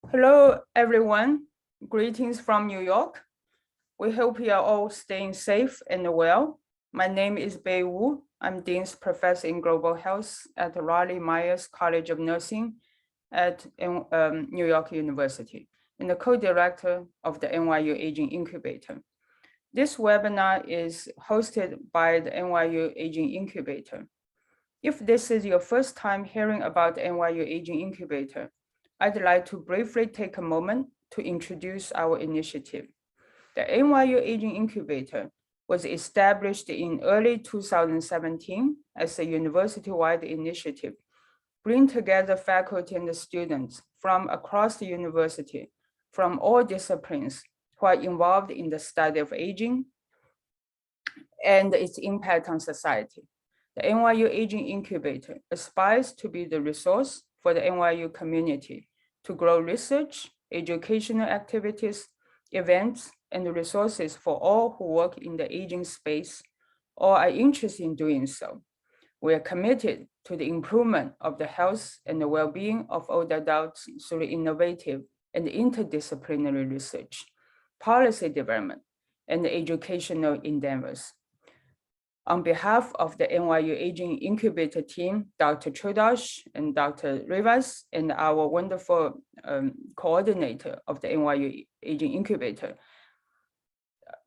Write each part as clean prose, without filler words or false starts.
Hello, everyone. Greetings from New York. We hope you are all staying safe and well. My name is Bei Wu. I'm Dean's Professor in Global Health at Raleigh-Myers College of Nursing at New York University and the co-director of the NYU Aging Incubator. This webinar is hosted by the NYU Aging Incubator. If this is your first time hearing about the NYU Aging Incubator, I'd like to briefly take a moment to introduce our initiative. The NYU Aging Incubator was established in early 2017 as a university-wide initiative, bringing together faculty and students from across the university, from all disciplines who are involved in the study of aging and its impact on society. The NYU Aging Incubator aspires to be the resource for the NYU community to grow research, educational activities, events, and resources for all who work in the aging space or are interested in doing so. We are committed to the improvement of the health and the well-being of older adults through innovative and interdisciplinary research, policy development, and educational endeavors. On behalf of the NYU Aging Incubator team, Dr. Chodosh and Dr. Rivas, and our wonderful coordinator of the NYU Aging Incubator,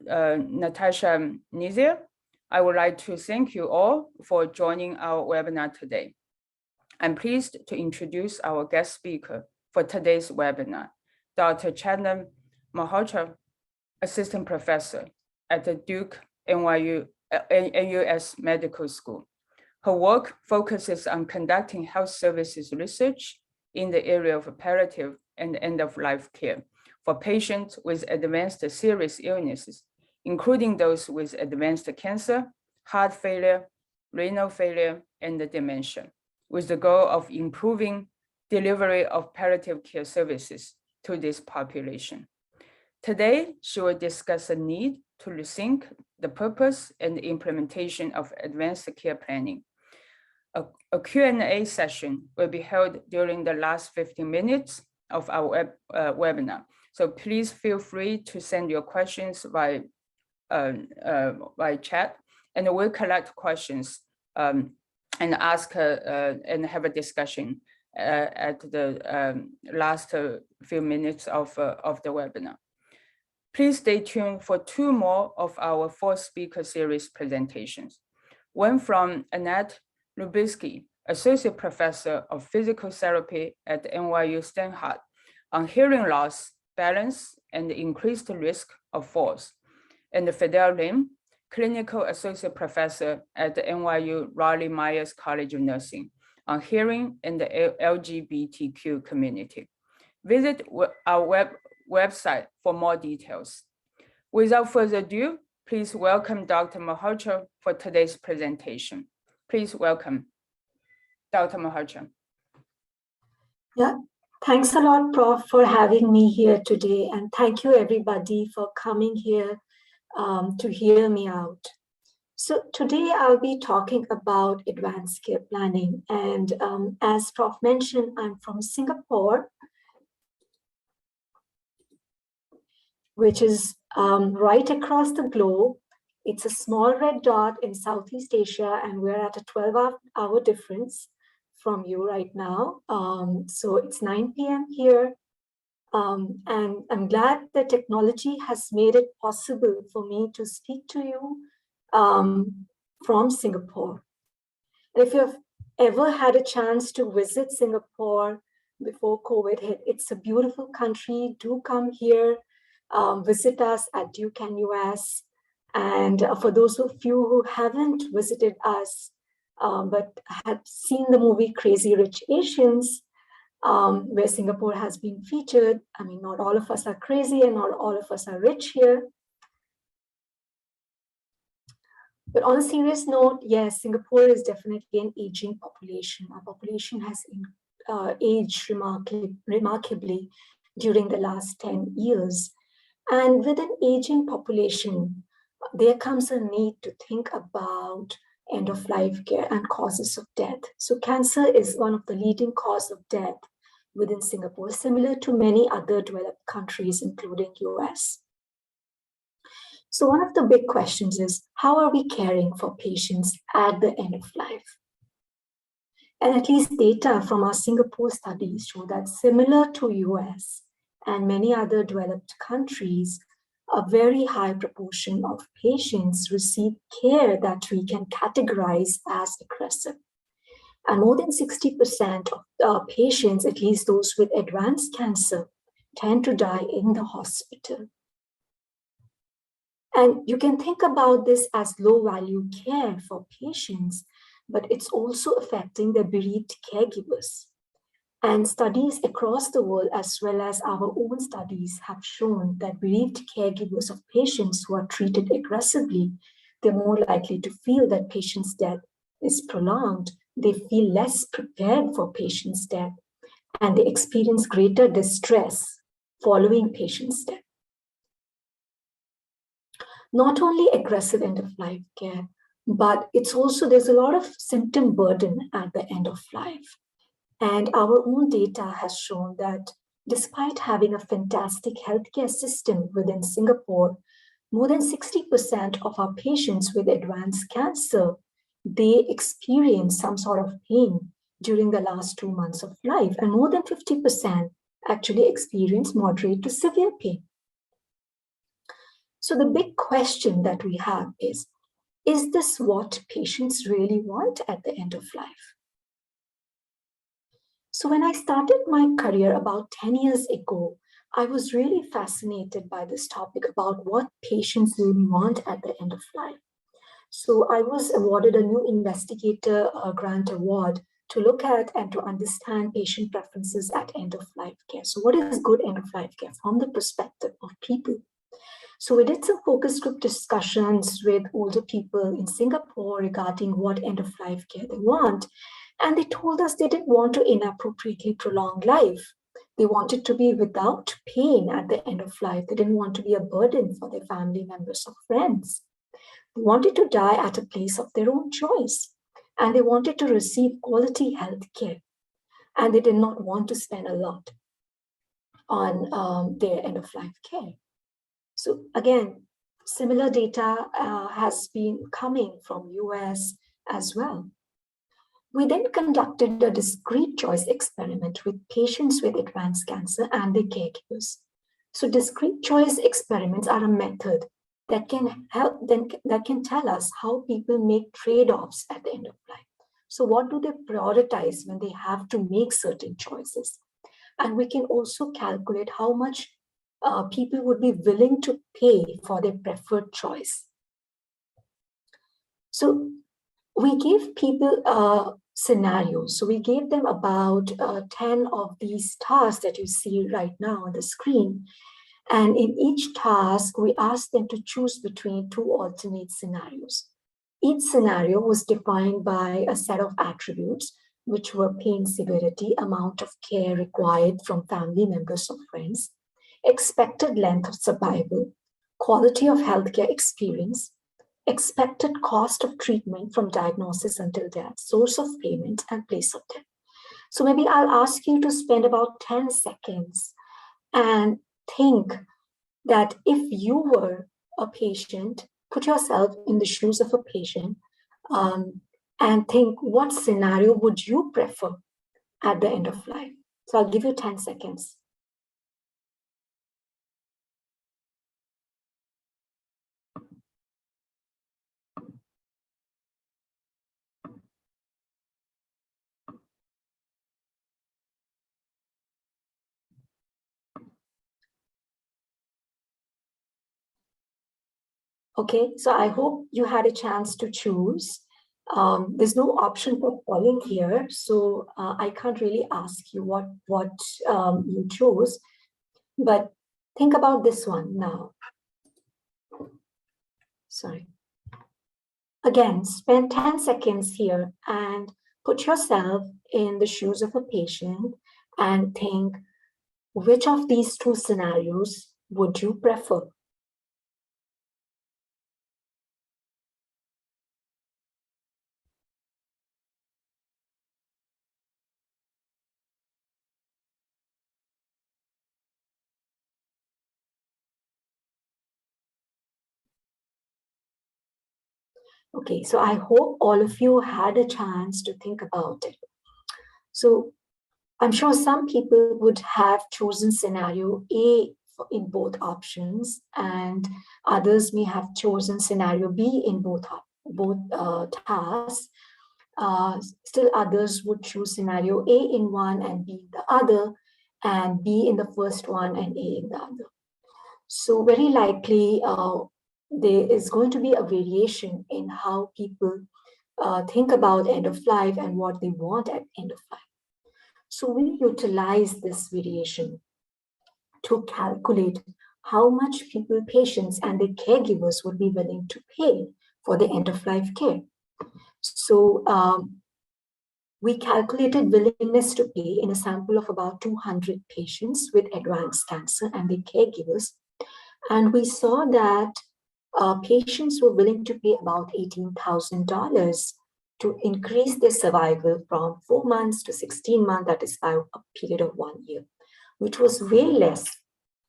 Natasha Nizir, I would like to thank you all for joining our webinar today. I'm pleased to introduce our guest speaker for today's webinar, Dr. Chetna Malhotra, Assistant Professor at the Duke-NUS Medical School. Her work focuses on conducting health services research in the area of palliative and end-of-life care for patients with advanced serious illnesses, including those with advanced cancer, heart failure, renal failure, and dementia, with the goal of improving delivery of palliative care services to this population. Today, she will discuss the need to rethink the purpose and implementation of advanced care planning. A Q&A session will be held during the last 15 minutes of our webinar. So please feel free to send your questions by chat, and we'll collect questions and ask and have a discussion at the last few minutes of the webinar. Please stay tuned for two more of our 4 speaker series presentations. One from Annette Lubisky, Associate Professor of Physical Therapy at NYU Steinhardt, on hearing loss, balance, and increased risk of falls. And Fidel Lim, Clinical Associate Professor at the NYU Raleigh-Myers College of Nursing, on hearing and the LGBTQ community. Visit our website for more details. Without further ado, please welcome Dr. Malhotra for today's presentation. Please welcome Dr. Malhotra. Yeah, thanks a lot, Prof, for having me here today. And thank you everybody for coming here to hear me out. So today I'll be talking about advanced care planning. And as Prof mentioned, I'm from Singapore, which is right across the globe. It's a small red dot in Southeast Asia, and we're at a 12-hour difference from you right now. So it's 9 p.m. here. And I'm glad that technology has made it possible for me to speak to you from Singapore. And if you've ever had a chance to visit Singapore before COVID hit, it's a beautiful country. Do come here. Visit us at Duke-NUS. And for those of you who haven't visited us, but have seen the movie Crazy Rich Asians, where Singapore has been featured, I mean, not all of us are crazy and not all of us are rich here. But on a serious note, yes, Singapore is definitely an aging population. Our population has aged remarkably during the last 10 years. And with an aging population, there comes a need to think about end-of-life care and causes of death. So cancer is one of the leading causes of death within Singapore, similar to many other developed countries, including US. So one of the big questions is, how are we caring for patients at the end of life? And at least data from our Singapore studies show that similar to US and many other developed countries, a very high proportion of patients receive care that we can categorize as aggressive. And more than 60% of patients, at least those with advanced cancer, tend to die in the hospital. And you can think about this as low-value care for patients, but it's also affecting the bereaved caregivers. And studies across the world, as well as our own studies, have shown that bereaved caregivers of patients who are treated aggressively, they're more likely to feel that patient's death is prolonged. They feel less prepared for patient's death, and they experience greater distress following patient's death. Not only aggressive end-of-life care, but it's also, there's a lot of symptom burden at the end of life. And our own data has shown that despite having a fantastic healthcare system within Singapore, more than 60% of our patients with advanced cancer, they experience some sort of pain during the last 2 months of life. And more than 50% actually experience moderate to severe pain. So the big question that we have is this what patients really want at the end of life? So when I started my career about 10 years ago, I was really fascinated by this topic about what patients really want at the end of life. So I was awarded a new investigator grant award to look at and to understand patient preferences at end of life care. So what is good end of life care from the perspective of people? So we did some focus group discussions with older people in Singapore regarding what end of life care they want. And they told us they didn't want to inappropriately prolong life. They wanted to be without pain at the end of life. They didn't want to be a burden for their family members or friends. They wanted to die at a place of their own choice. And they wanted to receive quality health care. And they did not want to spend a lot on their end of life care. So again, similar data has been coming from US as well. We then conducted a discrete choice experiment with patients with advanced cancer and their caregivers. So discrete choice experiments are a method that can help them, that can tell us how people make trade-offs at the end of life. So what do they prioritize when they have to make certain choices? And we can also calculate how much people would be willing to pay for their preferred choice. So we gave people scenarios. So we gave them about 10 of these tasks that you see right now on the screen. And in each task, we asked them to choose between 2 alternate scenarios. Each scenario was defined by a set of attributes, which were pain severity, amount of care required from family members or friends, expected length of survival, quality of healthcare experience, expected cost of treatment from diagnosis until death, source of payment, and place of death. So maybe I'll ask you to spend about 10 seconds and think that if you were a patient, put yourself in the shoes of a patient and think, what scenario would you prefer at the end of life? So I'll give you 10 seconds. Okay, so I hope you had a chance to choose. There's no option for polling here, so I can't really ask you what you chose, but think about this one now. Sorry. Again, spend 10 seconds here and put yourself in the shoes of a patient and think, which of these 2 scenarios would you prefer? Okay, so I hope all of you had a chance to think about it. So I'm sure some people would have chosen scenario A in both options, and others may have chosen scenario B in both tasks. Still others would choose scenario A in one and B in the other, and B in the first one and A in the other. So very likely there is going to be a variation in how people think about end of life and what they want at end of life. So we utilize this variation to calculate how much people, patients, and their caregivers would be willing to pay for the end of life care. So we calculated willingness to pay in a sample of about 200 patients with advanced cancer and their caregivers. And we saw that patients were willing to pay about $18,000 to increase their survival from 4 months to 16 months, that is by a period of 1 year, which was way less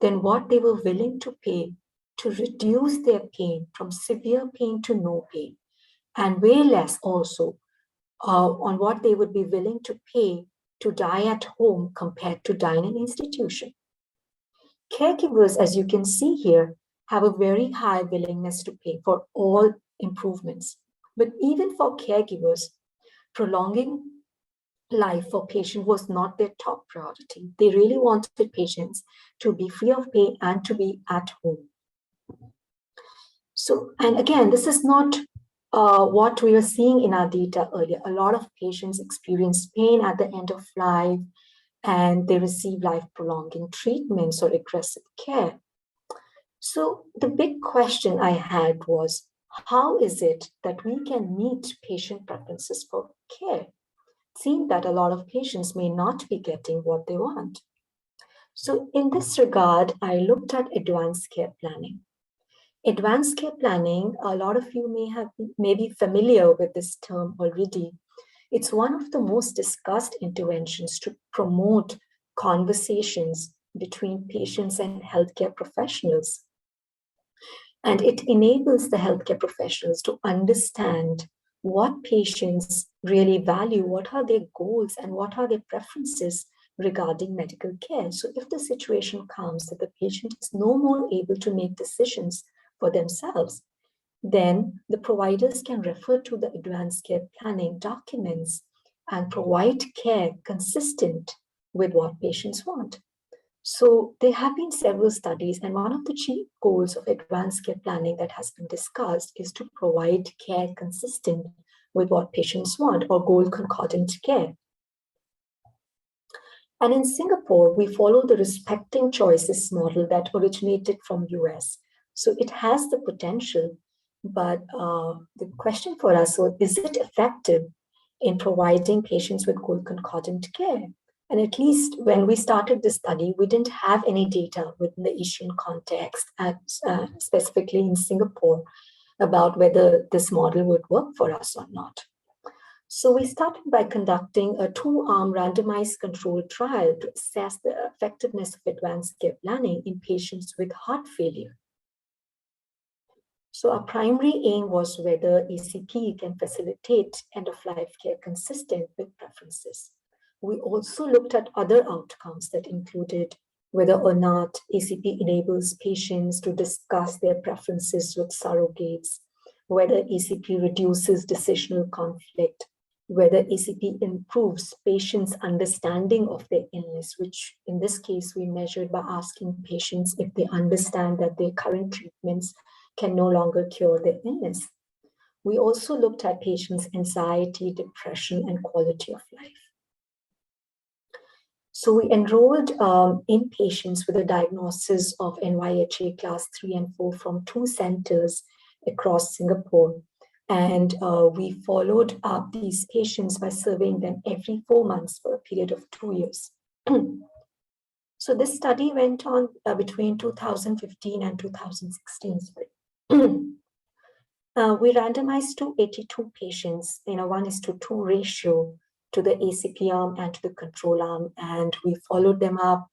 than what they were willing to pay to reduce their pain from severe pain to no pain, and way less also on what they would be willing to pay to die at home compared to die in an institution. Caregivers, as you can see here, have a very high willingness to pay for all improvements. But even for caregivers, prolonging life for patients was not their top priority. They really wanted patients to be free of pain and to be at home. So, and again, this is not what we were seeing in our data earlier. A lot of patients experience pain at the end of life, and they receive life-prolonging treatments or aggressive care. So the big question I had was, how is it that we can meet patient preferences for care? It seemed that a lot of patients may not be getting what they want. So in this regard, I looked at advanced care planning. Advanced care planning, a lot of you may be familiar with this term already. It's one of the most discussed interventions to promote conversations between patients and healthcare professionals. And it enables the healthcare professionals to understand what patients really value, what are their goals, and what are their preferences regarding medical care. So if the situation comes that the patient is no more able to make decisions for themselves, then the providers can refer to the advanced care planning documents and provide care consistent with what patients want. So there have been several studies, and one of the chief goals of advanced care planning that has been discussed is to provide care consistent with what patients want, or goal concordant care. And in Singapore, we follow the respecting choices model that originated from US. So it has the potential, but the question for us was, is it effective in providing patients with goal concordant care? And at least when we started this study, we didn't have any data within the Asian context, specifically in Singapore, about whether this model would work for us or not. So we started by conducting a 2-arm randomized controlled trial to assess the effectiveness of advanced care planning in patients with heart failure. So our primary aim was whether ACP can facilitate end-of-life care consistent with preferences. We also looked at other outcomes that included whether or not ACP enables patients to discuss their preferences with surrogates, whether ACP reduces decisional conflict, whether ACP improves patients' understanding of their illness, which in this case we measured by asking patients if they understand that their current treatments can no longer cure their illness. We also looked at patients' anxiety, depression, and quality of life. So we enrolled in patients with a diagnosis of NYHA class 3 and 4 from 2 centers across Singapore. And we followed up these patients by surveying them every 4 months for a period of 2 years. So this study went on between 2015 and 2016. We randomized 282 patients in a 1:2 ratio to the ACP arm and to the control arm, and we followed them up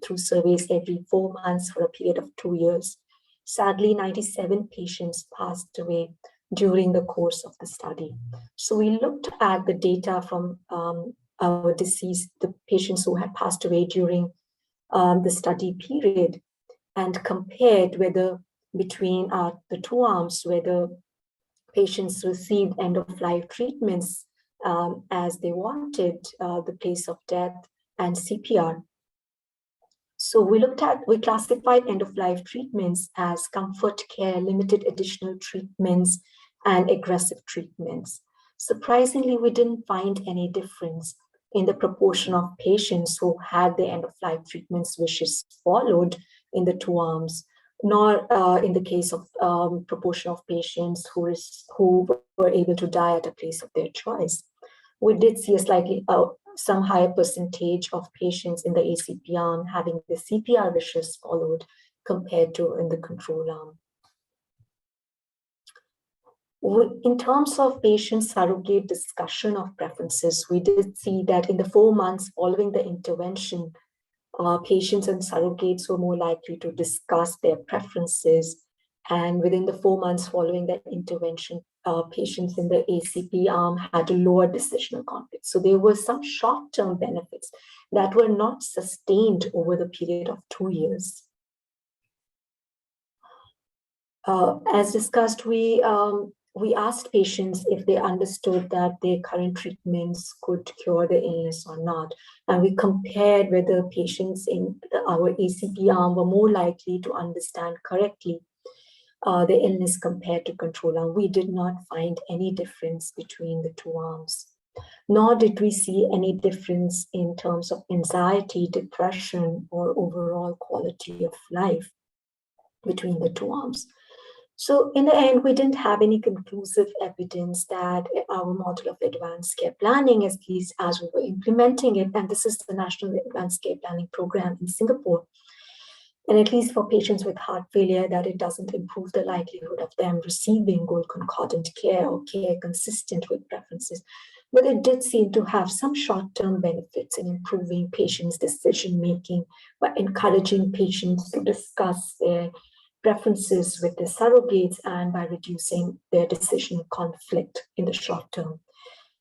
through surveys every 4 months for a period of 2 years. Sadly, 97 patients passed away during the course of the study. So we looked at the data from our deceased, the patients who had passed away during the study period, and compared whether between the two arms, whether patients received end-of-life treatments as they wanted, the place of death, and CPR. So we classified end-of-life treatments as comfort care, limited additional treatments, and aggressive treatments. Surprisingly, we didn't find any difference in the proportion of patients who had their end-of-life treatments wishes followed in the two arms, nor in the case of proportion of patients who were able to die at a place of their choice. We did see a slightly some higher percentage of patients in the ACP arm having the CPR wishes followed compared to in the control arm. In terms of patient surrogate discussion of preferences, we did see that in the 4 months following the intervention, patients and surrogates were more likely to discuss their preferences. And within the 4 months following that intervention, patients in the ACP arm had a lower decisional conflict. So there were some short-term benefits that were not sustained over the period of 2 years. As discussed, we asked patients if they understood that their current treatments could cure the illness or not. And we compared whether patients in our ACP arm were more likely to understand correctly the illness compared to control arm. We did not find any difference between the two arms, nor did we see any difference in terms of anxiety, depression, or overall quality of life between the two arms. So in the end, we didn't have any conclusive evidence that our model of advanced care planning, at least as we were implementing it, and this is the National Advanced Care Planning Program in Singapore, and at least for patients with heart failure, that it doesn't improve the likelihood of them receiving goal concordant care or care consistent with preferences. But it did seem to have some short-term benefits in improving patients' decision-making by encouraging patients to discuss their preferences with their surrogates and by reducing their decision conflict in the short term.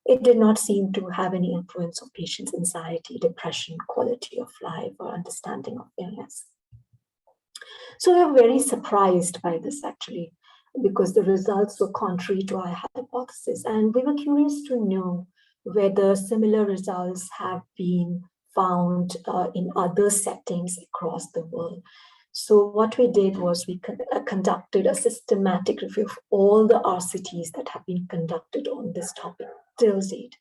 It did not seem to have any influence on patients' anxiety, depression, quality of life, or understanding of illness. So we were very surprised by this actually, because the results were contrary to our hypothesis. And we were curious to know whether similar results have been found in other settings across the world. So what we did was we conducted a systematic review of all the RCTs that have been conducted on this topic till date.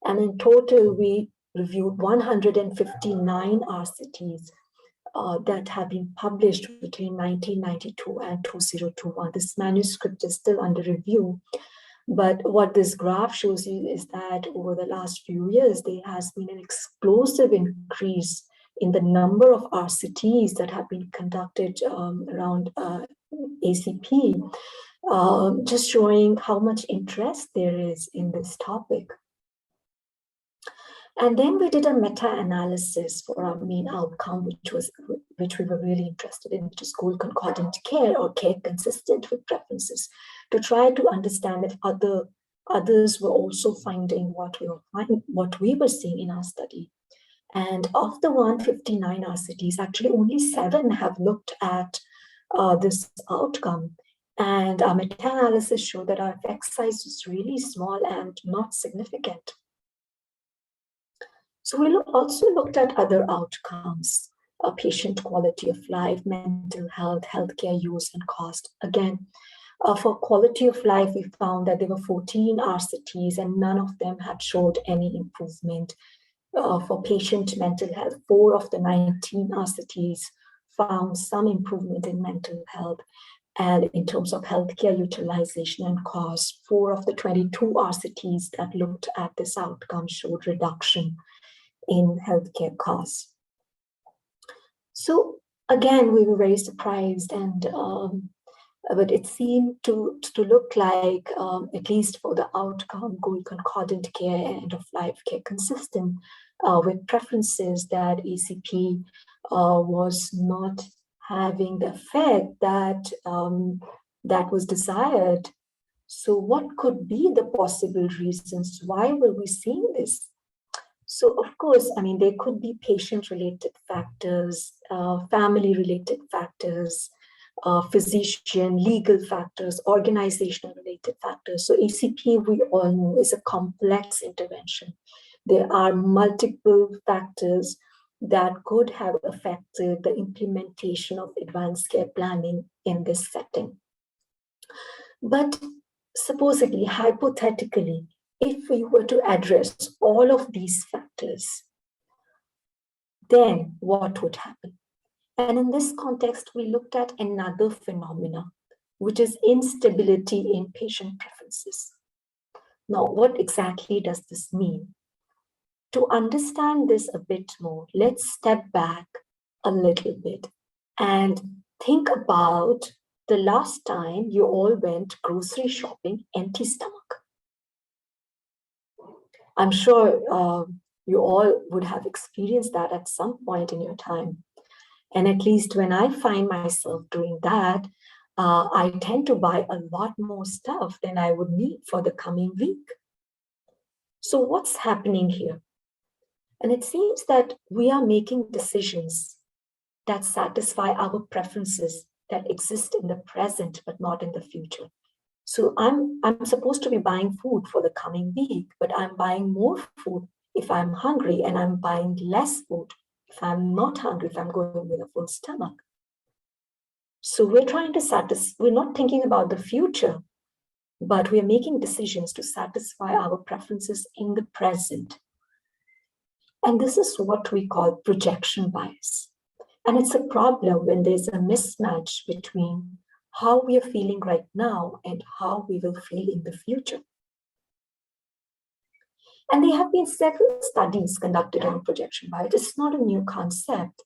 And in total, we reviewed 159 RCTs that have been published between 1992 and 2021. This manuscript is still under review. But what this graph shows you is that over the last few years, there has been an explosive increase in the number of RCTs that have been conducted around ACP, just showing how much interest there is in this topic. And then we did a meta-analysis for our main outcome, which we were really interested in, which is goal concordant care or care consistent with preferences, to try to understand if others were also finding what we were seeing in our study. And of the 159 RCTs, actually only 7 have looked at this outcome. And our meta-analysis showed that our effect size was really small and not significant. So we also looked at other outcomes, patient quality of life, mental health, healthcare use, and cost. Again, for quality of life, we found that there were 14 RCTs and none of them had showed any improvement. For patient mental health, 4 of the 19 RCTs found some improvement in mental health. And in terms of healthcare utilization and cost, 4 of the 22 RCTs that looked at this outcome showed reduction in healthcare costs. So again, we were very surprised, and but it seemed to look like, at least for the outcome, goal concordant care, end of life care consistent with preferences, that ACP was not having the effect that that was desired. So what could be the possible reasons? Why were we seeing this? So of course, I mean, there could be patient-related factors, family-related factors, physician, legal factors, organizational-related factors. So ACP, we all know, is a complex intervention. There are multiple factors that could have affected the implementation of advanced care planning in this setting. But supposedly, hypothetically, if we were to address all of these factors, then what would happen? And in this context, we looked at another phenomena, which is instability in patient preferences. Now, what exactly does this mean? To understand this a bit more, let's step back a little bit and think about the last time you all went grocery shopping empty stomach. I'm sure you all would have experienced that at some point in your time. And at least when I find myself doing that, I tend to buy a lot more stuff than I would need for the coming week. So what's happening here? And it seems that we are making decisions that satisfy our preferences that exist in the present, but not in the future. So I'm supposed to be buying food for the coming week, but I'm buying more food if I'm hungry, and I'm buying less food if I'm not hungry, if I'm going with a full stomach. So we're trying to we're not thinking about the future, but we're making decisions to satisfy our preferences in the present. And this is what we call projection bias. And it's a problem when there's a mismatch between how we are feeling right now and how we will feel in the future. And there have been several studies conducted on projection bias. It's not a new concept.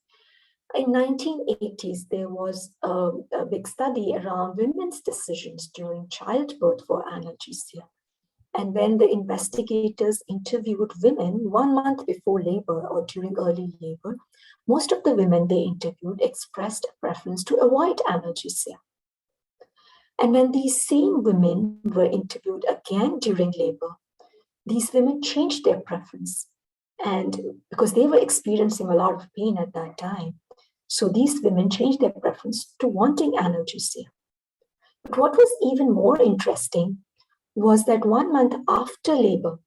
In 1980s, there was a big study around women's decisions during childbirth for analgesia. And when the investigators interviewed women 1 month before labor or during early labor, most of the women they interviewed expressed a preference to avoid analgesia. And when these same women were interviewed again during labor, these women changed their preference. And because they were experiencing a lot of pain at that time, so these women changed their preference to wanting analgesia. But what was even more interesting was that 1 month after labor,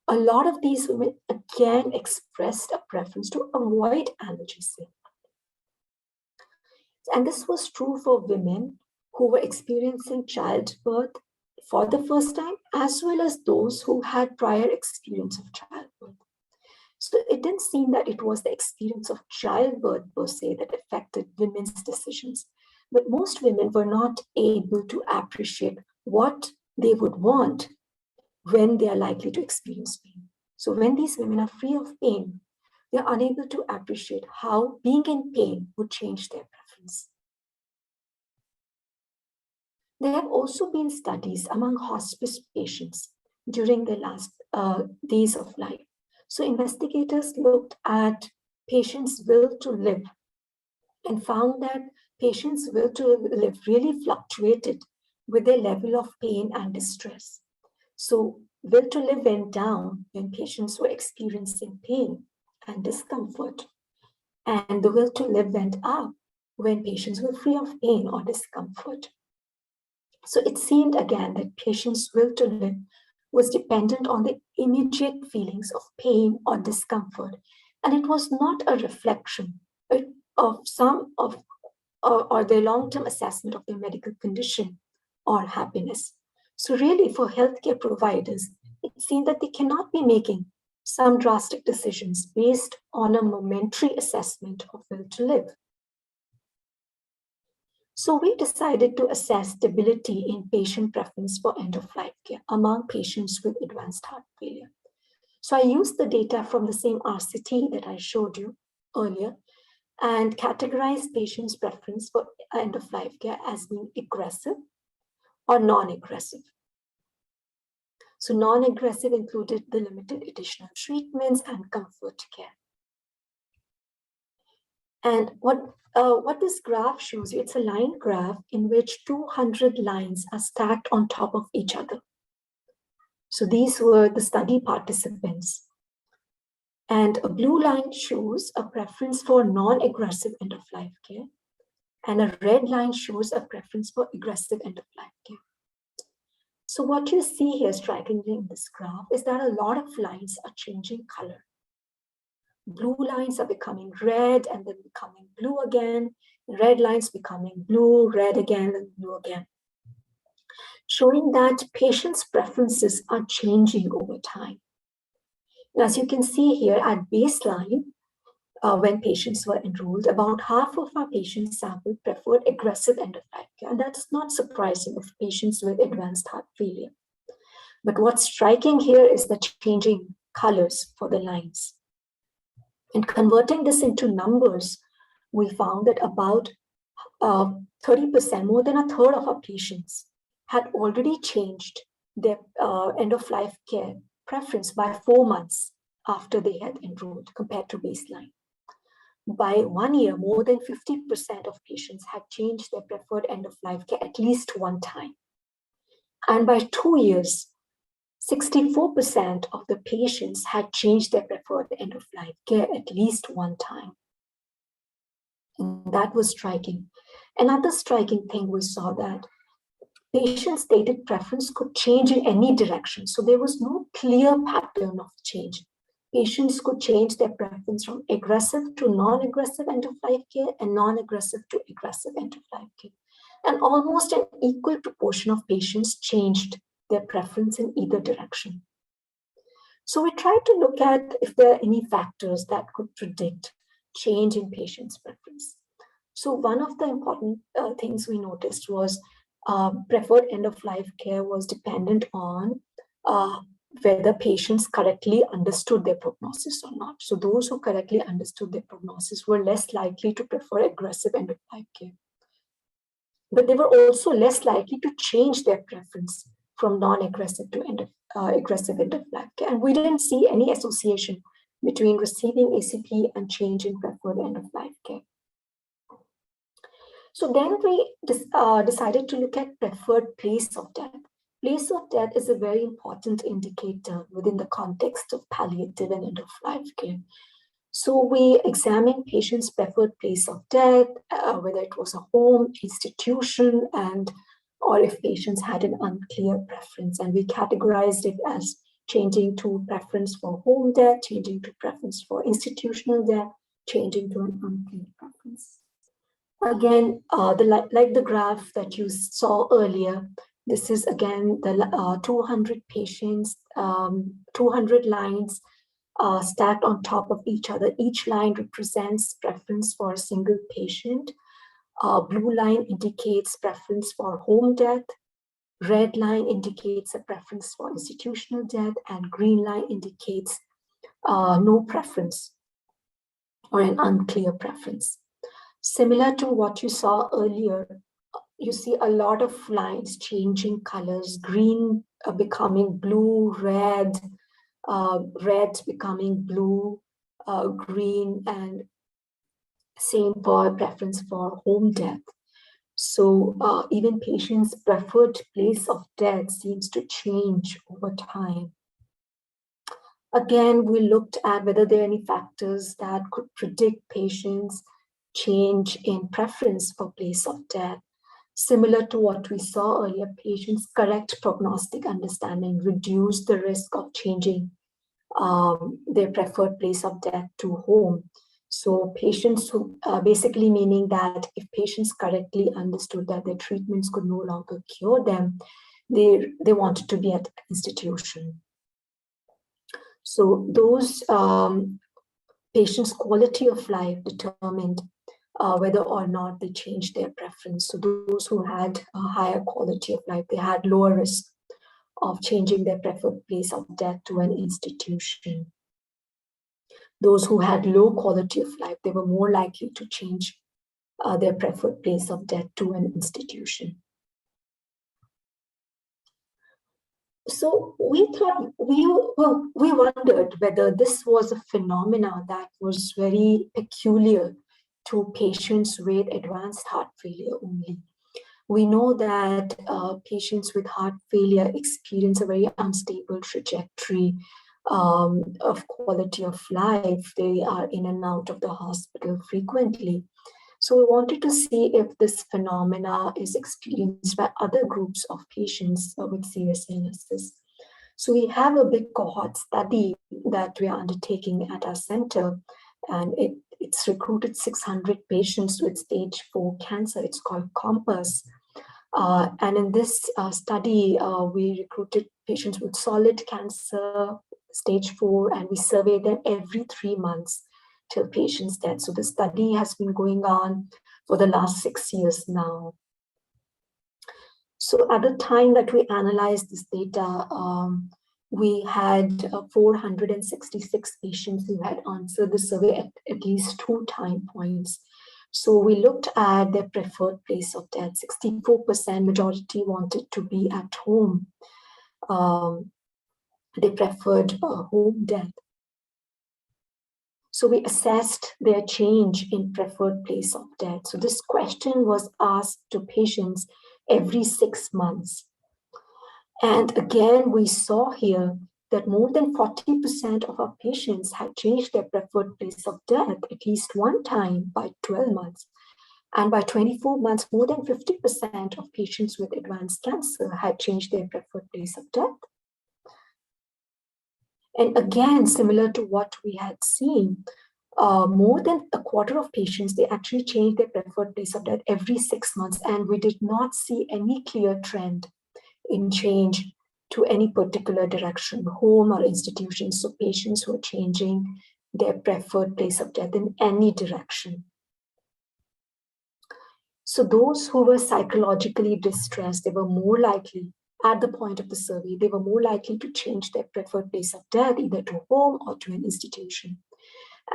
a lot of these women again expressed a preference to avoid analgesia. And this was true for women who were experiencing childbirth for the first time, as well as those who had prior experience of childbirth. So it didn't seem that it was the experience of childbirth per se that affected women's decisions, but most women were not able to appreciate what they would want when they are likely to experience pain. So when these women are free of pain, they are unable to appreciate how being in pain would change their preference. There have also been studies among hospice patients during their last days of life. So investigators looked at patients' will to live and found that patients' will to live really fluctuated with their level of pain and distress. So will to live went down when patients were experiencing pain and discomfort, and the will to live went up when patients were free of pain or discomfort. So it seemed again that patients' will to live was dependent on the immediate feelings of pain or discomfort, and it was not a reflection of or their long-term assessment of their medical condition or happiness. So really, for healthcare providers, it seemed that they cannot be making some drastic decisions based on a momentary assessment of will to live. So we decided to assess stability in patient preference for end-of-life care among patients with advanced heart failure. So I used the data from the same RCT that I showed you earlier and categorized patients' preference for end-of-life care as being aggressive or non-aggressive. So non-aggressive included the limited additional treatments and comfort care. And what this graph shows you, it's a line graph in which 200 lines are stacked on top of each other. So these were the study participants. And a blue line shows a preference for non-aggressive end-of-life care, and a red line shows a preference for aggressive end-of-life care. So what you see here strikingly in this graph is that a lot of lines are changing color. Blue lines are becoming red and then becoming blue again. Red lines becoming blue, red again, and blue again. Showing that patients' preferences are changing over time. As you can see here at baseline, when patients were enrolled, about half of our patient sample preferred aggressive end-of-life care. And that's not surprising of patients with advanced heart failure. But what's striking here is the changing colors for the lines. And converting this into numbers, we found that about 30%, more than a third of our patients had already changed their end-of-life care preference by 4 months after they had enrolled compared to baseline. By 1 year, more than 50% of patients had changed their preferred end-of-life care at least one time. And by 2 years, 64% of the patients had changed their preferred end-of-life care at least one time. And that was striking. Another striking thing we saw that patients' stated preference could change in any direction. So there was no clear pattern of change. Patients could change their preference from aggressive to non-aggressive end-of-life care and non-aggressive to aggressive end-of-life care. And almost an equal proportion of patients changed their preference in either direction. So we tried to look at if there are any factors that could predict change in patients' preference. So one of the important things we noticed was preferred end-of-life care was dependent on whether patients correctly understood their prognosis or not. So those who correctly understood their prognosis were less likely to prefer aggressive end-of-life care. But they were also less likely to change their preference from non-aggressive to aggressive end-of-life care. And we didn't see any association between receiving ACP and change in preferred end-of-life care. So then we decided to look at preferred place of death. Place of death is a very important indicator within the context of palliative and end-of-life care. So we examined patients' preferred place of death, whether it was a home, institution, or if patients had an unclear preference. And we categorized it as changing to preference for home death, changing to preference for institutional death, changing to an unclear preference. Again, like the graph that you saw earlier, this is again the 200 patients, 200 lines stacked on top of each other. Each line represents preference for a single patient. Blue line indicates preference for home death. Red line indicates a preference for institutional death, and green line indicates no preference or an unclear preference. Similar to what you saw earlier, you see a lot of lines changing colors, green becoming blue, red, red becoming blue, green, and same for preference for home death. So even patients' preferred place of death seems to change over time. Again, we looked at whether there are any factors that could predict patients' change in preference for place of death. Similar to what we saw earlier, patients' correct prognostic understanding reduce the risk of changing their preferred place of death to home. So patients who, basically meaning that if patients correctly understood that their treatments could no longer cure them, they wanted to be at the institution. So those patients' quality of life determined whether or not they changed their preference. So those who had a higher quality of life, they had lower risk of changing their preferred place of death to an institution. Those who had low quality of life, they were more likely to change their preferred place of death to an institution. So we thought, we wondered whether this was a phenomena that was very peculiar to patients with advanced heart failure only. We know that patients with heart failure experience a very unstable trajectory of quality of life. They are in and out of the hospital frequently. So we wanted to see if this phenomena is experienced by other groups of patients with serious illnesses. So we have a big cohort study that we are undertaking at our center, and it's recruited 600 patients with stage 4 cancer. It's called COMPASS. And in this study, we recruited patients with solid cancer, stage 4, and we surveyed them every 3 months till patient's death. So the study has been going on for the last 6 years now. So at the time that we analyzed this data, we had 466 patients who had answered the survey at least 2 time points. So we looked at their preferred place of death. 64% majority wanted to be at home. They preferred home death. So we assessed their change in preferred place of death. So this question was asked to patients every 6 months. And again, we saw here that more than 40% of our patients had changed their preferred place of death at least 1 time by 12 months. And by 24 months, more than 50% of patients with advanced cancer had changed their preferred place of death. And again, similar to what we had seen, more than a quarter of patients, they actually changed their preferred place of death every 6 months. And we did not see any clear trend in change to any particular direction, home or institution. So patients who are changing their preferred place of death in any direction. So those who were psychologically distressed, they were more likely, at the point of the survey, they were more likely to change their preferred place of death, either to home or to an institution.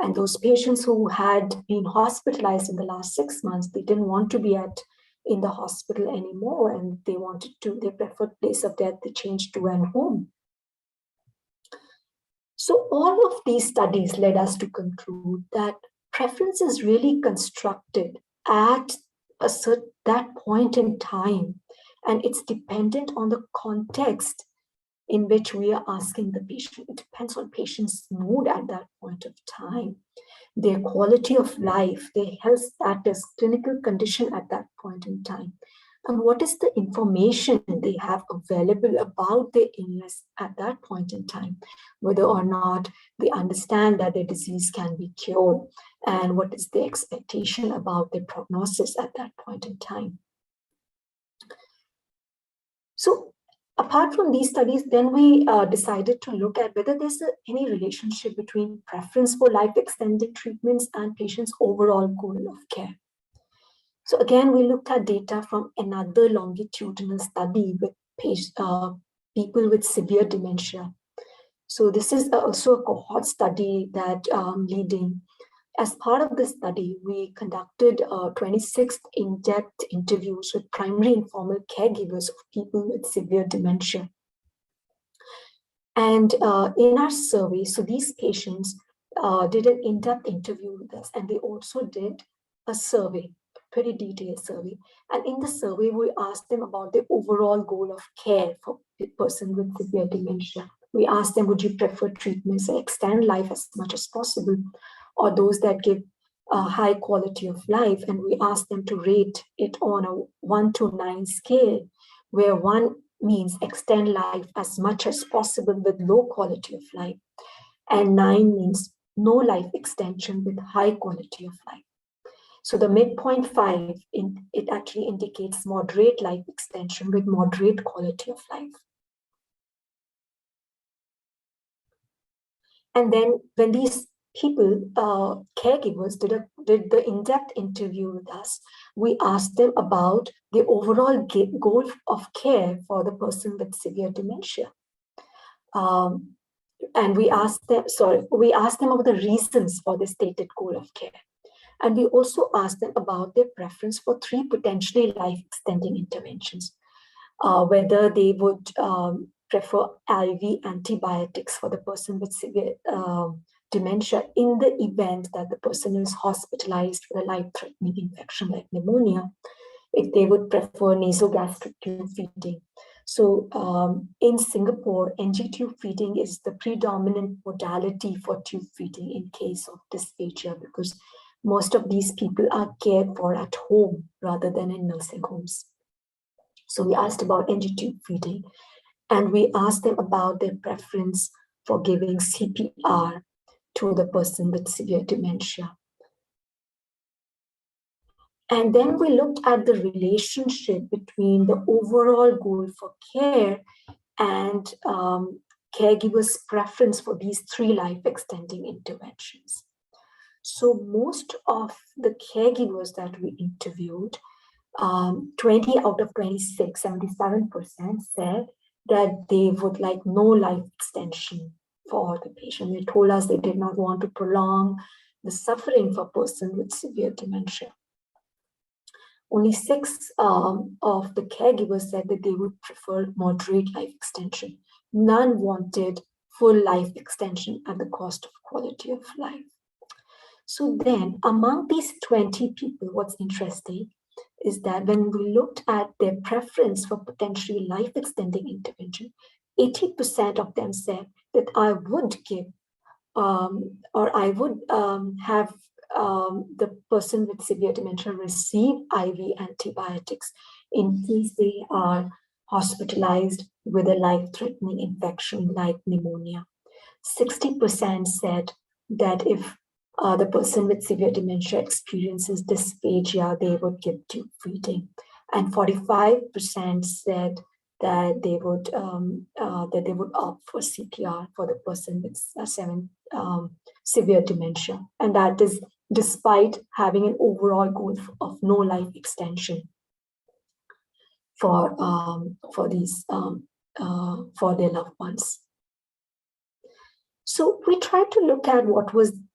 And those patients who had been hospitalized in the last 6 months, they didn't want to be in the hospital anymore, and they wanted to, their preferred place of death, they changed to an home. So all of these studies led us to conclude that preference is really constructed at that point in time, and it's dependent on the context in which we are asking the patient. It depends on patient's mood at that point of time, their quality of life, their health status, clinical condition at that point in time, and what is the information they have available about their illness at that point in time, whether or not they understand that their disease can be cured, and what is the expectation about their prognosis at that point in time. So apart from these studies, then we decided to look at whether there's any relationship between preference for life-extending treatments and patients' overall goal of care. So again, we looked at data from another longitudinal study with people with severe dementia. So this is also a cohort study that I'm leading. As part of this study, we conducted 26 in-depth interviews with primary and informal caregivers of people with severe dementia. And in our survey, so these patients did an in-depth interview with us, and they also did a survey, a pretty detailed survey. And in the survey, we asked them about the overall goal of care for a person with severe dementia. We asked them, would you prefer treatments that extend life as much as possible, or those that give a high quality of life? And we asked them to rate it on a 1 to 9 scale, where 1 means extend life as much as possible with low quality of life, and 9 means no life extension with high quality of life. So the midpoint 5, it actually indicates moderate life extension with moderate quality of life. And then when these people, caregivers, did the in-depth interview with us, we asked them about the overall goal of care for the person with severe dementia. And we asked them about the reasons for the stated goal of care. And we also asked them about their preference for 3 potentially life-extending interventions, whether they would prefer IV antibiotics for the person with severe dementia in the event that the person is hospitalized with a life-threatening infection like pneumonia, if they would prefer nasogastric tube feeding. So in Singapore, NG tube feeding is the predominant modality for tube feeding in case of dysphagia, because most of these people are cared for at home rather than in nursing homes. So we asked about NG tube feeding, and we asked them about their preference for giving CPR to the person with severe dementia. And then we looked at the relationship between the overall goal for care and caregivers' preference for these 3 life-extending interventions. So most of the caregivers that we interviewed, 20 out of 26, 77% said that they would like no life extension for the patient. They told us they did not want to prolong the suffering for a person with severe dementia. Only 6 of the caregivers said that they would prefer moderate life extension. None wanted full life extension at the cost of quality of life. So then, among these 20 people, what's interesting is that when we looked at their preference for potentially life-extending intervention, 80% of them said that I would give or I would have the person with severe dementia receive IV antibiotics in case they are hospitalized with a life-threatening infection like pneumonia. 60% said that if the person with severe dementia experiences dysphagia, they would give tube feeding, and 45% said that they would opt for CPR for the person with severe dementia, and that is despite having an overall goal of no life extension for their loved ones. So we tried to look at what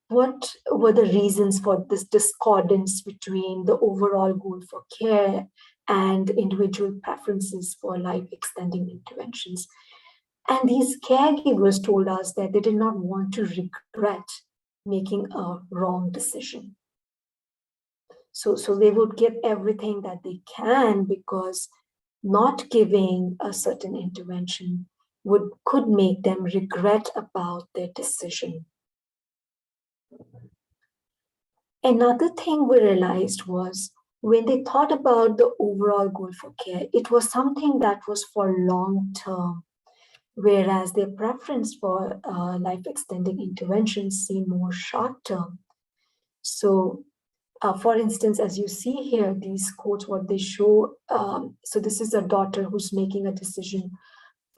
were the reasons for this discordance between the overall goal for care and individual preferences for life-extending interventions. And these caregivers told us that they did not want to regret making a wrong decision. So they would give everything that they can, because not giving a certain intervention could make them regret about their decision. Another thing we realized was when they thought about the overall goal for care, it was something that was for long term, whereas their preference for life-extending interventions seemed more short term. So for instance, as you see here, these quotes, what they show, so this is a daughter who's making a decision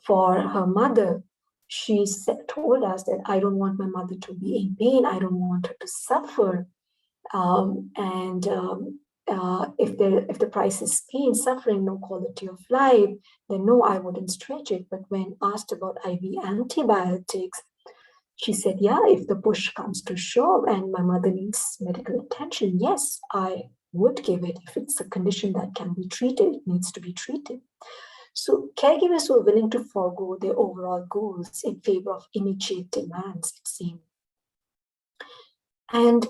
for her mother. She told us that I don't want my mother to be in pain, I don't want her to suffer. If the price is pain, suffering, no quality of life, then no, I wouldn't stretch it. But when asked about IV antibiotics, she said, yeah, if the push comes to shove and my mother needs medical attention, yes, I would give it. If it's a condition that can be treated, it needs to be treated. So caregivers were willing to forego their overall goals in favor of immediate demands, it seemed. And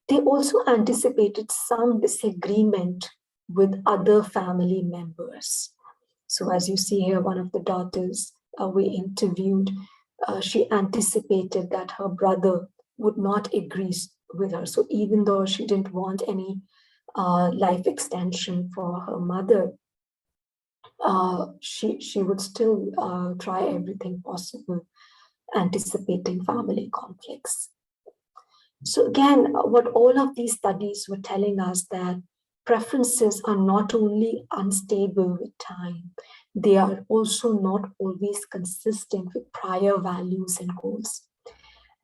they also anticipated some disagreement with other family members. So as you see here, one of the daughters we interviewed, she anticipated that her brother would not agree with her. So even though she didn't want any life extension for her mother, she would still try everything possible, anticipating family conflicts. So again, what all of these studies were telling us that preferences are not only unstable with time, they are also not always consistent with prior values and goals.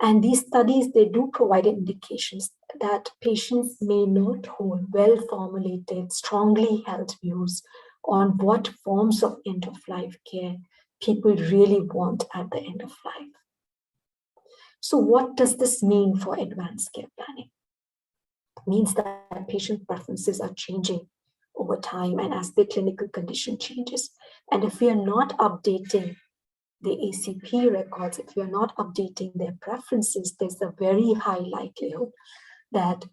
And these studies, they do provide indications that patients may not hold well-formulated, strongly held views on what forms of end-of-life care people really want at the end of life. So what does this mean for advanced care planning? It means that patient preferences are changing over time and as their clinical condition changes. And if we are not updating the ACP records, if we are not updating their preferences, there's a very high likelihood that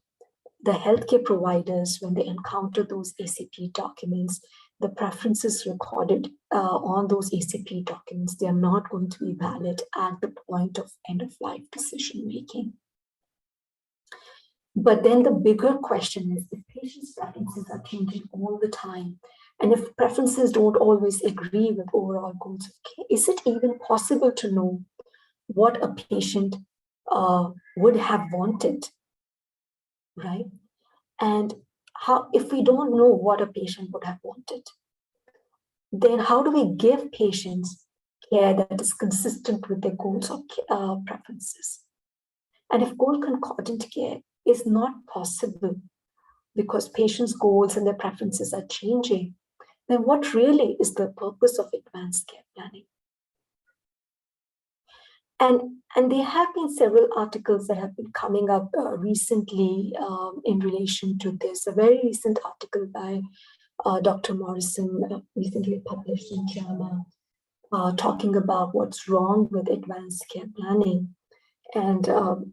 the healthcare providers, when they encounter those ACP documents, the preferences recorded on those ACP documents, they are not going to be valid at the point of end-of-life decision making. But then the bigger question is, if patients' preferences are changing all the time, and if preferences don't always agree with overall goals of care, is it even possible to know what a patient would have wanted, right? And how, if we don't know what a patient would have wanted, then how do we give patients care that is consistent with their goals or preferences? And if goal concordant care is not possible because patients' goals and their preferences are changing, then what really is the purpose of advanced care planning? And there have been several articles that have been coming up recently in relation to this. A very recent article by Dr. Morrison, recently published in JAMA, talking about what's wrong with advanced care planning. And a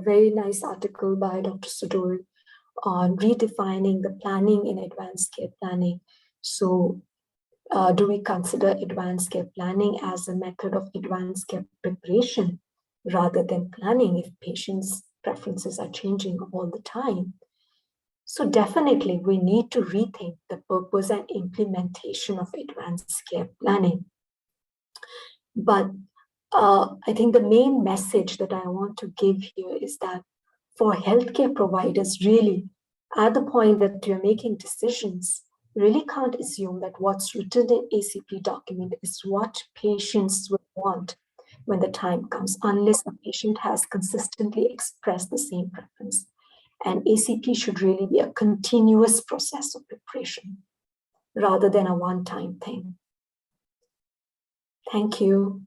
very nice article by Dr. Sudori on redefining the planning in advanced care planning. So do we consider advanced care planning as a method of advanced care preparation rather than planning if patients' preferences are changing all the time? So definitely we need to rethink the purpose and implementation of advanced care planning. But I think the main message that I want to give here is that for healthcare providers, really, at the point that you're making decisions, really can't assume that what's written in ACP document is what patients will want when the time comes, unless a patient has consistently expressed the same preference. And ACP should really be a continuous process of preparation rather than a one-time thing. Thank you.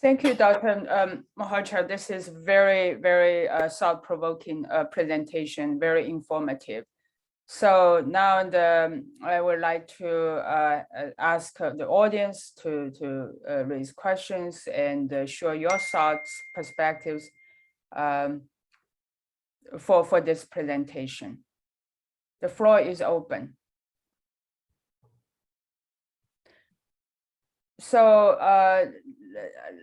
Thank you, Dr. Malhotra. This is very, very thought-provoking presentation, very informative. So now I would like to ask the audience to raise questions and share your thoughts, perspectives for this presentation. The floor is open. So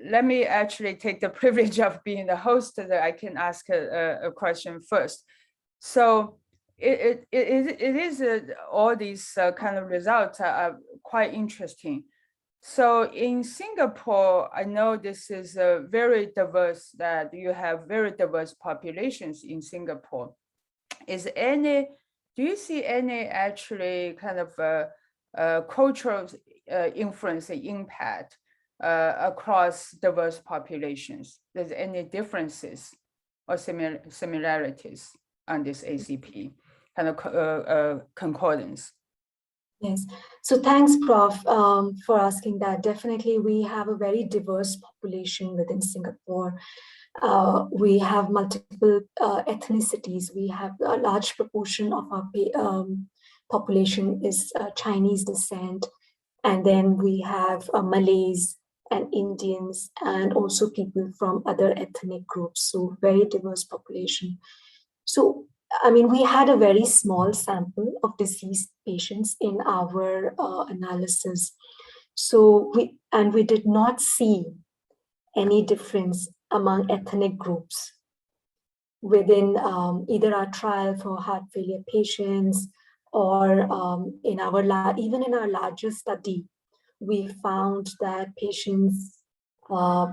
let me actually take the privilege of being the host so that I can ask a question first. So it is all these kind of results are quite interesting. So in Singapore, I know this is very diverse, that you have very diverse populations in Singapore. Do you see any actually kind of cultural influence and impact across diverse populations? There's any differences or similarities on this ACP kind of concordance? Yes, so thanks, Prof, for asking that. Definitely, we have a very diverse population within Singapore. We have multiple ethnicities. We have a large proportion of our population is Chinese descent. And then we have Malays and Indians and also people from other ethnic groups. So very diverse population. So, I mean, we had a very small sample of deceased patients in our analysis. So we did not see any difference among ethnic groups within either our trial for heart failure patients or even in our larger study, we found that patients'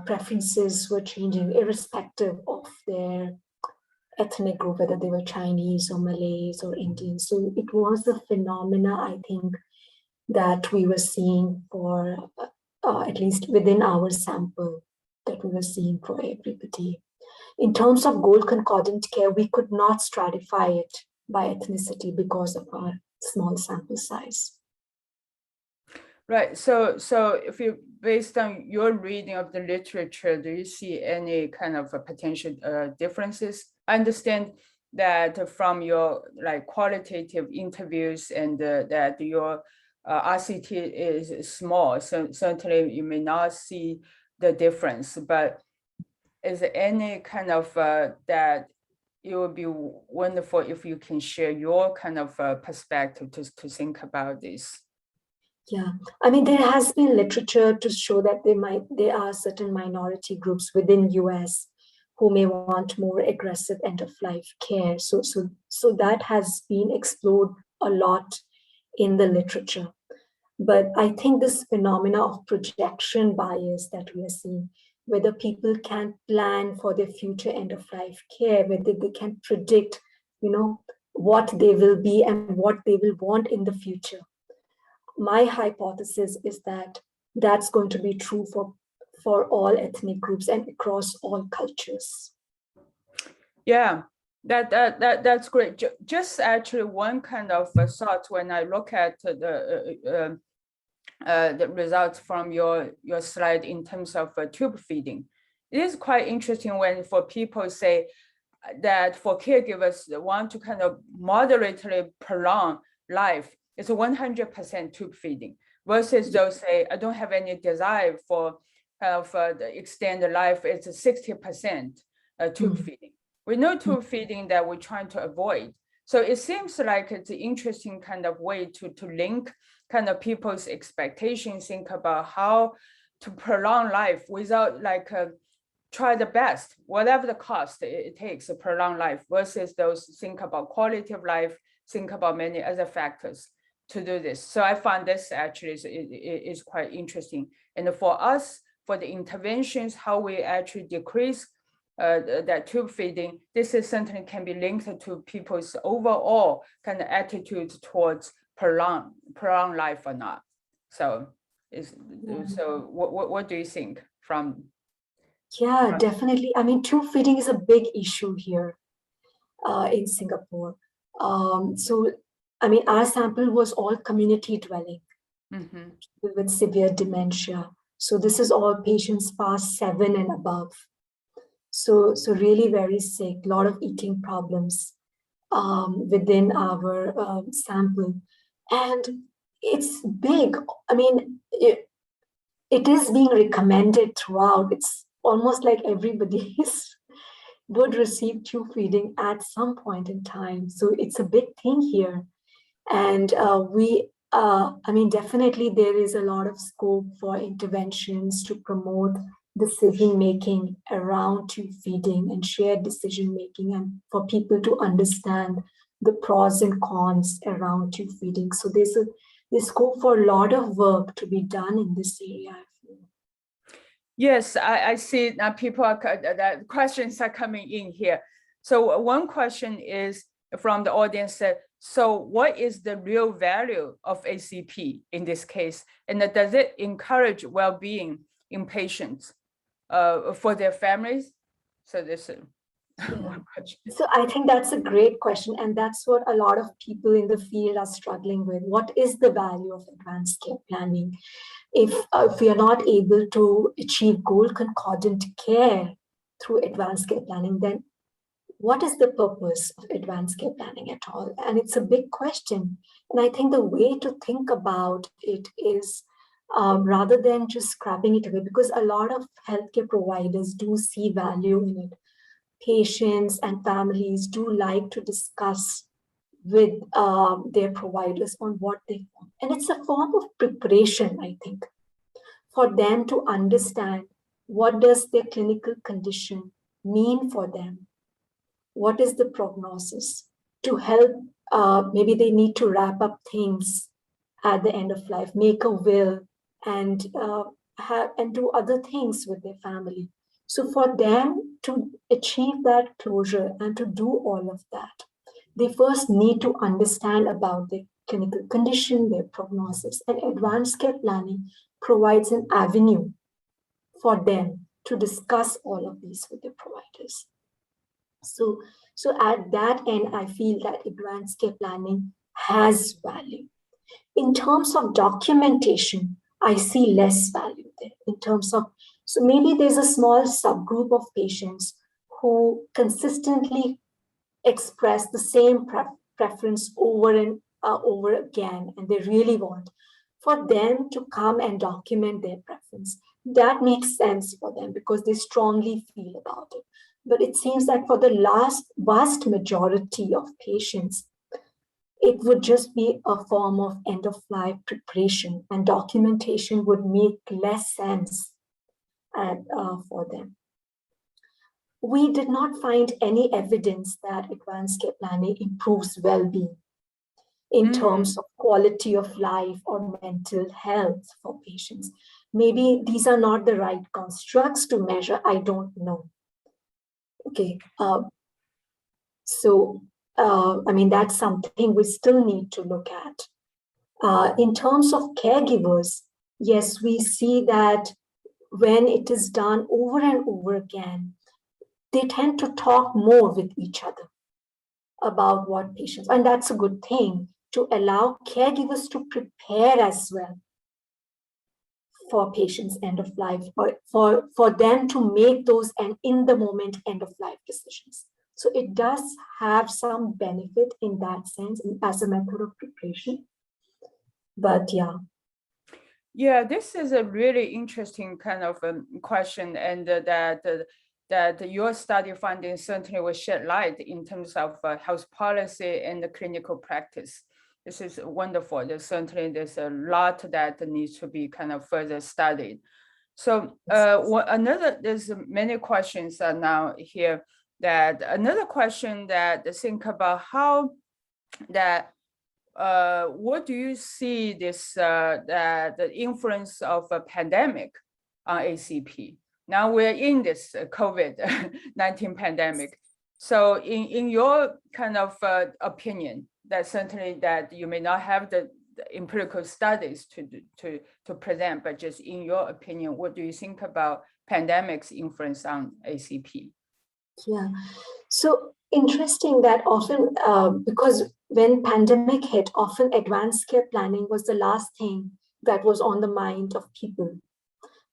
preferences were changing irrespective of their ethnic group, whether they were Chinese or Malays or Indians. So it was a phenomena, I think, that we were seeing for at least within our sample, that we were seeing for everybody. In terms of goal concordant care, we could not stratify it by ethnicity because of our small sample size. Right. So if you, based on your reading of the literature, do you see any kind of potential differences? I understand that from your like qualitative interviews and that your RCT is small, so certainly you may not see the difference, but is there any kind of that it would be wonderful if you can share your kind of perspective to think about this? Yeah, I mean, there has been literature to show that there are certain minority groups within US who may want more aggressive end-of-life care. So that has been explored a lot in the literature. But I think this phenomena of projection bias that we are seeing, whether people can plan for their future end-of-life care, whether they can predict, what they will be and what they will want in the future. My hypothesis is that that's going to be true for all ethnic groups and across all cultures. Yeah, that's great. Just actually one kind of thought when I look at the results from your slide in terms of tube feeding. It is quite interesting when for people say that for caregivers that want to kind of moderately prolong life, it's 100% tube feeding versus those say, I don't have any desire for kind of extend the life, it's 60% tube feeding. We know tube feeding that we're trying to avoid. So it seems like it's an interesting kind of way to link kind of people's expectations, think about how to prolong life without like try the best, whatever the cost it takes to prolong life versus those think about quality of life, think about many other factors to do this. So I find this actually is quite interesting. And for us, for the interventions, how we actually decrease that tube feeding, this is certainly can be linked to people's overall kind of attitudes towards prolong life or not. So so what do you think from? Yeah, definitely. I mean, tube feeding is a big issue here in Singapore. So, I mean, our sample was all community dwelling with severe dementia. So this is all patients past 7 and above. So really very sick, a lot of eating problems within our sample. And it's big. I mean, it is being recommended throughout. It's almost like everybody would receive tube feeding at some point in time. So it's a big thing here. And I mean, definitely there is a lot of scope for interventions to promote decision-making around tube feeding and shared decision-making, and for people to understand the pros and cons around tube feeding. So there's scope for a lot of work to be done in this area. Yes, I see now people are, that questions are coming in here. So one question is from the audience said, so what is the real value of ACP in this case? And does it encourage well-being in patients for their families? So this is one question. So I think that's a great question. And that's what a lot of people in the field are struggling with. What is the value of advanced care planning? If we are not able to achieve goal concordant care through advanced care planning, then what is the purpose of advanced care planning at all? And it's a big question. And I think the way to think about it is rather than just scrapping it away, because a lot of healthcare providers do see value in it. Patients and families do like to discuss with their providers on what they want. And it's a form of preparation, I think, for them to understand what does their clinical condition mean for them. What is the prognosis to help? Maybe they need to wrap up things at the end of life, make a will, and do other things with their family. So for them to achieve that closure and to do all of that, they first need to understand about their clinical condition, their prognosis, and advanced care planning provides an avenue for them to discuss all of these with their providers. So at that end, I feel that advanced care planning has value. In terms of documentation, I see less value there in terms of, so maybe there's a small subgroup of patients who consistently express the same preference over and over again, and they really want for them to come and document their preference. That makes sense for them because they strongly feel about it. But it seems that for the vast majority of patients, it would just be a form of end-of-life preparation, and documentation would make less sense for them. We did not find any evidence that advanced care planning improves well-being in terms of quality of life or mental health for patients. Maybe these are not the right constructs to measure, I don't know. Okay, I mean, that's something we still need to look at. In terms of caregivers, yes, we see that when it is done over and over again, they tend to talk more with each other about what patients, and that's a good thing to allow caregivers to prepare as well for patients' end of life, or for them to make those and in the moment end of life decisions. So it does have some benefit in that sense as a method of preparation. But yeah. Yeah, this is a really interesting kind of question, and that your study findings certainly will shed light in terms of health policy and the clinical practice. This is wonderful. There's a lot that needs to be kind of further studied. So there's many questions now here. That another question that think about how that what do you see this the influence of a pandemic on ACP? Now we're in this COVID-19 pandemic. So in your kind of opinion, that certainly that you may not have the empirical studies to present, but just in your opinion, what do you think about pandemic's influence on ACP? Yeah, so interesting that often, because when pandemic hit, often advanced care planning was the last thing that was on the mind of people.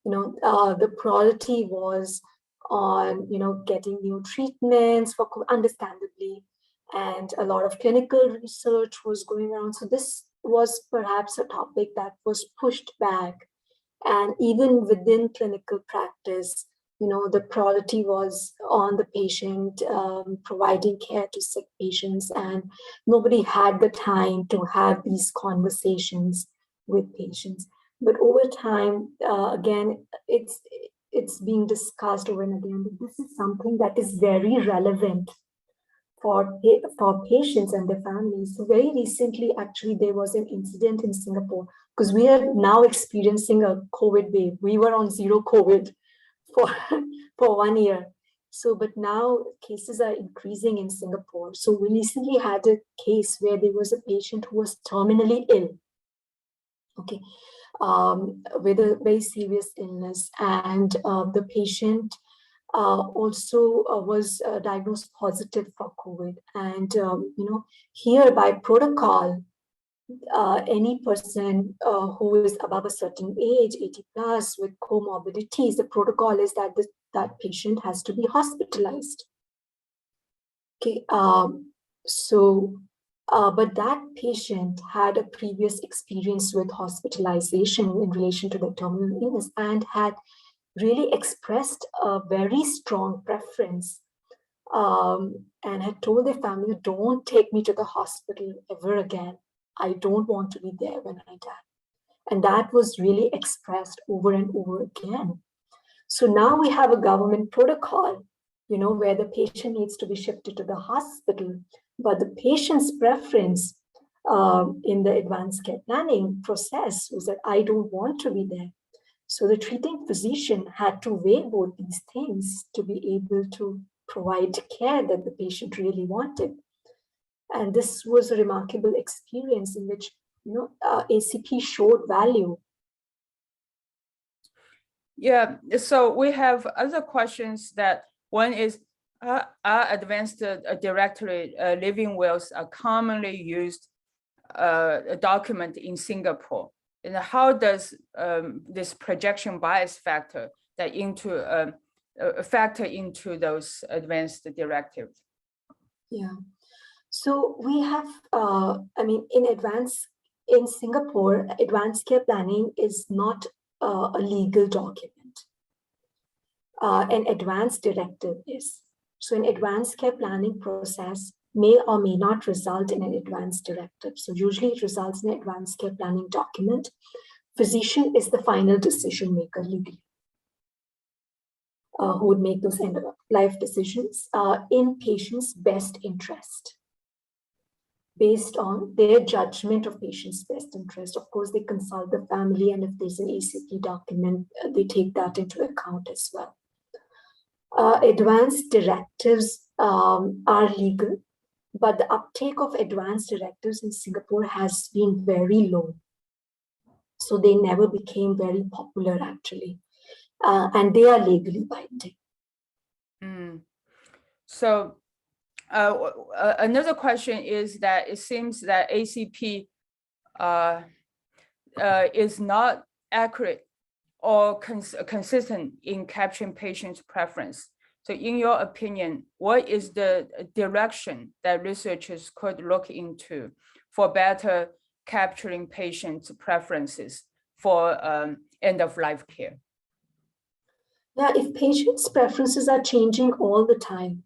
You know, the priority was on, getting new treatments for understandably, and a lot of clinical research was going around. So this was perhaps a topic that was pushed back. And even within clinical practice, the priority was on the patient, providing care to sick patients, and nobody had the time to have these conversations with patients. But over time, again, it's being discussed over and again. But this is something that is very relevant for patients and their families. So very recently, actually, there was an incident in Singapore, because we are now experiencing a COVID wave. We were on zero COVID for 1 year. So, but now cases are increasing in Singapore. So we recently had a case where there was a patient who was terminally ill, okay, with a very serious illness. And the patient also was diagnosed positive for COVID. And, here by protocol, any person who is above a certain age, 80 plus, with comorbidities, the protocol is that that patient has to be hospitalized. Okay, but that patient had a previous experience with hospitalization in relation to the terminal illness and had really expressed a very strong preference, and had told their family, don't take me to the hospital ever again. I don't want to be there when I die. And that was really expressed over and over again. So now we have a government protocol, where the patient needs to be shifted to the hospital, but the patient's preference in the advanced care planning process was that I don't want to be there. So the treating physician had to weigh both these things to be able to provide care that the patient really wanted. And this was a remarkable experience in which, ACP showed value. Yeah, so we have other questions. That one is, are advanced directory living wills are commonly used document in Singapore? And how does this projection bias factor that factor into those advanced directives? Yeah. So we have, in Singapore, advanced care planning is not a legal document. An advanced directive is. So an advanced care planning process may or may not result in an advanced directive. So usually it results in an advanced care planning document. Physician is the final decision maker legally, who would make those end of life decisions in patient's best interest, based on their judgment of patient's best interest. Of course, they consult the family, and if there's an ACP document, they take that into account as well. Advanced directives are legal, but the uptake of advanced directives in Singapore has been very low. So they never became very popular, actually. And they are legally binding. So another question is that it seems that ACP is not accurate or consistent in capturing patients' preference. So in your opinion, what is the direction that researchers could look into for better capturing patients' preferences for end-of-life care? Yeah, if patients' preferences are changing all the time,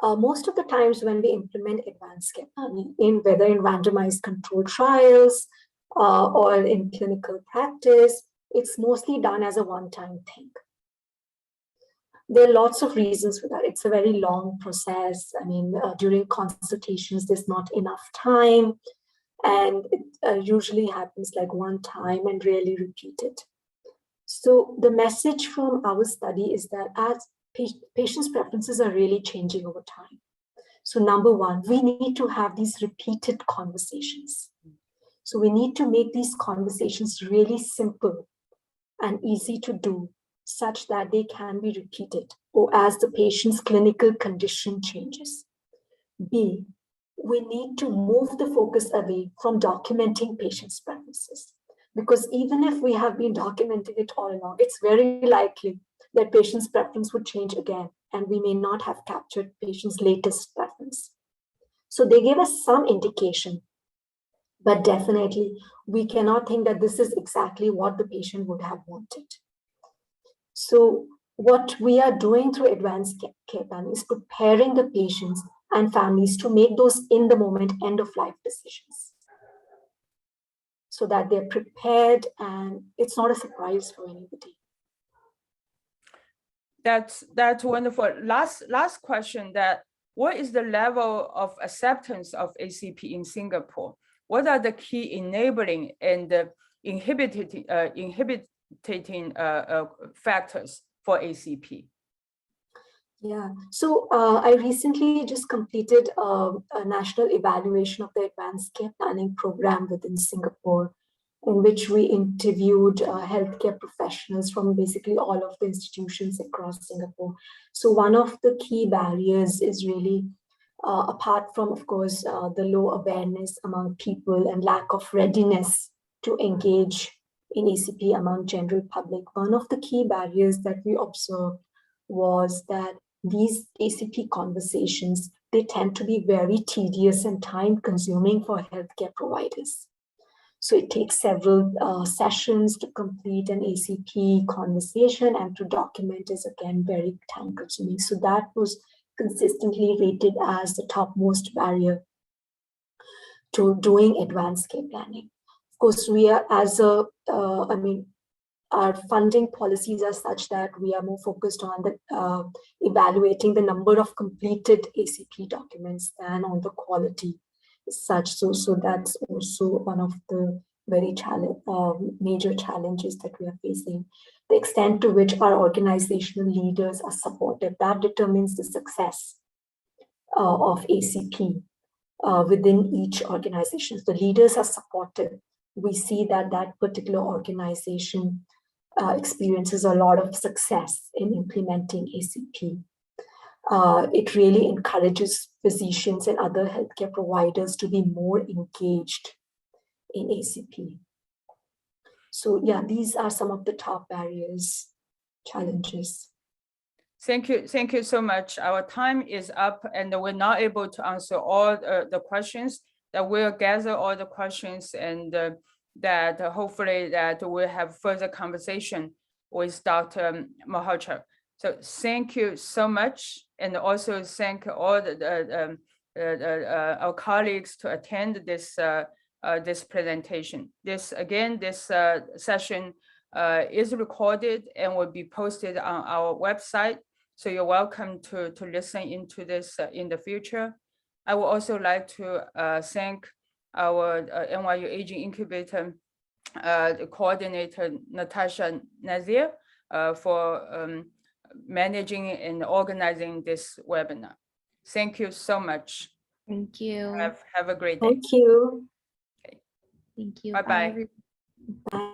most of the times when we implement advanced care planning, whether in randomized controlled trials or in clinical practice, it's mostly done as a one-time thing. There are lots of reasons for that. It's a very long process. During consultations, there's not enough time, and it usually happens like one time and rarely repeated. So the message from our study is that as patients' preferences are really changing over time. So number one, we need to have these repeated conversations. So we need to make these conversations really simple and easy to do, such that they can be repeated or as the patient's clinical condition changes. B, we need to move the focus away from documenting patients' preferences. Because even if we have been documenting it all along, it's very likely that patient's preference would change again, and we may not have captured patient's latest preference. So they gave us some indication, but definitely we cannot think that this is exactly what the patient would have wanted. So what we are doing through advanced care planning is preparing the patients and families to make those in-the-moment end-of-life decisions, so that they're prepared and it's not a surprise for anybody. That's wonderful. Last question, that what is the level of acceptance of ACP in Singapore? What are the key enabling and inhibiting factors for ACP? Yeah, so I recently just completed a national evaluation of the advanced care planning program within Singapore, in which we interviewed healthcare professionals from basically all of the institutions across Singapore. So one of the key barriers is really, apart from, of course, the low awareness among people and lack of readiness to engage in ACP among general public, one of the key barriers that we observed was that these ACP conversations, they tend to be very tedious and time-consuming for healthcare providers. So it takes several sessions to complete an ACP conversation, and to document is again very time-consuming. So that was consistently rated as the topmost barrier to doing advanced care planning. Of course, we are our funding policies are such that we are more focused on the evaluating the number of completed ACP documents than on the quality such. So that's also one of the very major challenges that we are facing. The extent to which our organizational leaders are supportive, that determines the success of ACP within each organization. The leaders are supportive. We see that that particular organization experiences a lot of success in implementing ACP. it really encourages physicians and other healthcare providers to be more engaged in ACP. So yeah, these are some of the top barriers, challenges. Thank you so much. Our time is up and we're not able to answer all the questions. That we'll gather all the questions and that hopefully that we'll have further conversation with Dr. Malhotra. So thank you so much, and also thank all our colleagues to attend this this presentation. This session is recorded and will be posted on our website. So you're welcome to listen into this in the future. I would also like to thank our NYU Aging Incubator coordinator, Natasha Nazir, for managing and organizing this webinar. Thank you so much. Thank you. Have a great day. Thank you. Okay. Thank you. Bye-bye. Bye.